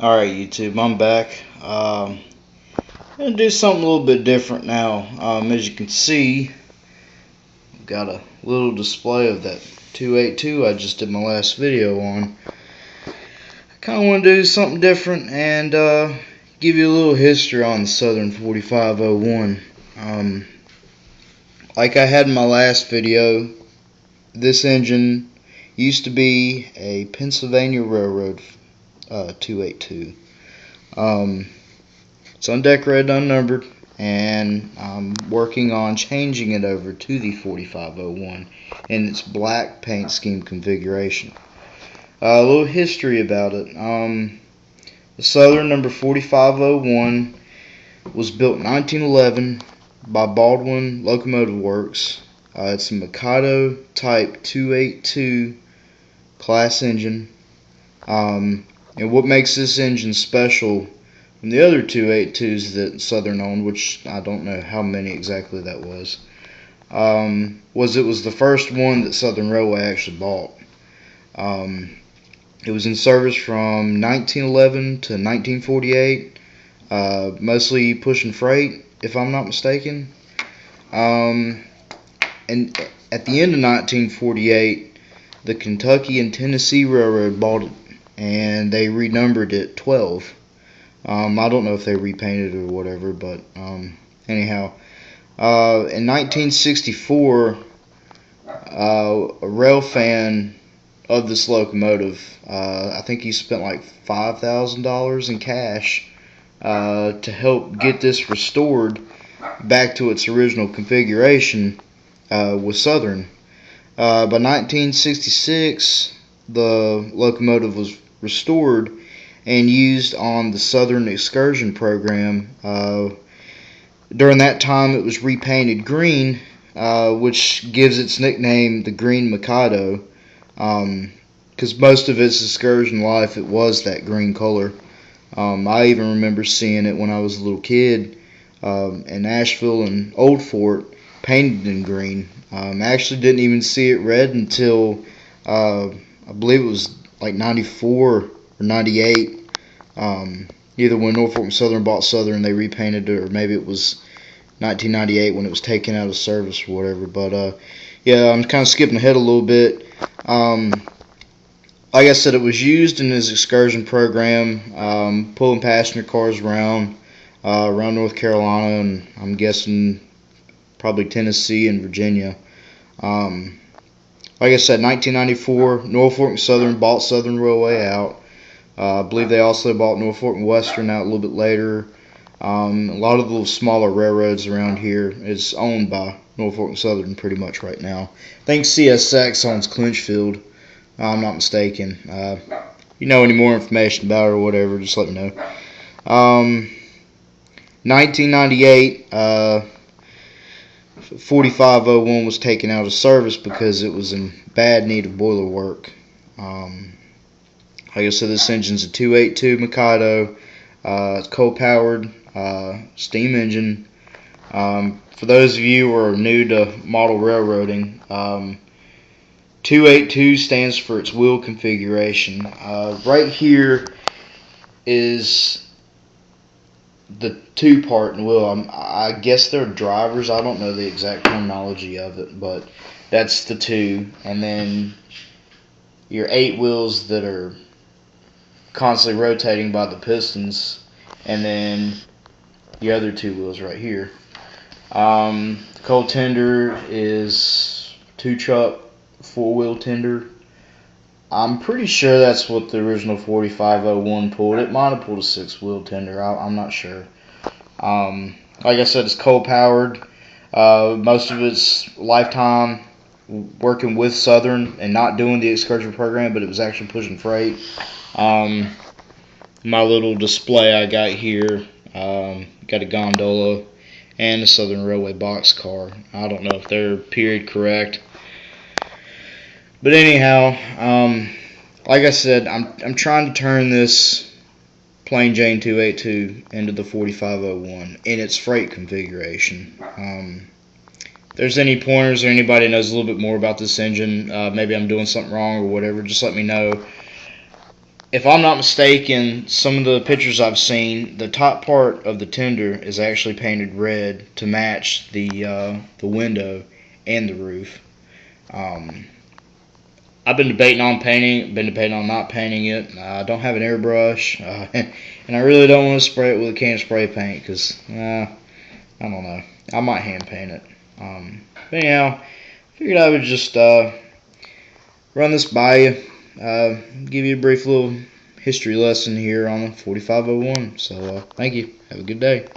Alright, YouTube, I'm back. I'm going to do something a little bit different now. As you can see, I've got a little display of that 282 I just did my last video on. I kind of want to do something different and give you a little history on the Southern 4501. Like I had in my last video, this engine used to be a Pennsylvania Railroad 282. It's undecorated, unnumbered, and I'm working on changing it over to the 4501 in its black paint scheme configuration. A little history about it. The Southern number 4501 was built in 1911 by Baldwin Locomotive Works. It's a Mikado Type 282 class engine. And what makes this engine special from the other 282s that Southern owned, which I don't know how many exactly that was it was the first one that Southern Railway actually bought. It was in service from 1911 to 1948, mostly pushing freight, if I'm not mistaken. And at the end of 1948, the Kentucky and Tennessee Railroad bought it, and they renumbered it 12. I don't know if they repainted it or whatever, but anyhow, in 1964, a rail fan of this locomotive, I think he spent like $5,000 in cash to help get this restored back to its original configuration with Southern. By 1966, the locomotive was restored and used on the Southern Excursion program. During that time, it was repainted green, which gives its nickname the Green Mikado, because most of its excursion life it was that green color. I even remember seeing it when I was a little kid in Asheville and Old Fort, painted in green. I actually didn't even see it red until I believe it was like 94 or 98. Either when Norfolk and Southern bought Southern, they repainted it, or maybe it was 1998 when it was taken out of service or whatever. But yeah, I'm kind of skipping ahead a little bit. Like I said, it was used in his excursion program, pulling passenger cars around North Carolina, and I'm guessing probably Tennessee and Virginia. Like I said, 1994, Norfolk and Southern bought Southern Railway out. I believe they also bought Norfolk and Western out a little bit later. A lot of the little smaller railroads around here is owned by Norfolk and Southern pretty much right now. I think CSX owns Clinchfield, if I'm not mistaken. If you know any more information about it or whatever, just let me know. 1998, 4501 was taken out of service because it was in bad need of boiler work. Like I said, this engine's a 282 Mikado. It's coal-powered, steam engine. For those of you who are new to model railroading, 282 stands for its wheel configuration. Right here is the two-part wheel. I guess they're drivers. I don't know the exact terminology of it, but that's the two. And then your 8 wheels that are constantly rotating by the pistons, and then the other 2 wheels right here. The coal tender is 2-truck 4-wheel tender. I'm pretty sure that's what the original 4501 pulled. It might have pulled a 6-wheel tender. I'm not sure. Like I said, it's coal powered. Most of its lifetime working with Southern and not doing the excursion program, but it was actually pushing freight. My little display I got here, got a gondola and a Southern Railway boxcar. I don't know if they're period correct, but anyhow, like I said, I'm trying to turn this plain Jane 282 into the 4501 in its freight configuration. If there's any pointers or anybody knows a little bit more about this engine, maybe I'm doing something wrong or whatever, just let me know. if I'm not mistaken, some of the pictures I've seen, the top part of the tender is actually painted red to match the window and the roof. Um, I've been debating on painting, been debating on not painting it. I don't have an airbrush, and I really don't want to spray it with a can of spray paint because I don't know. I might hand paint it. But anyhow, figured I would just run this by you, give you a brief little history lesson here on the 4501. So thank you. Have a good day.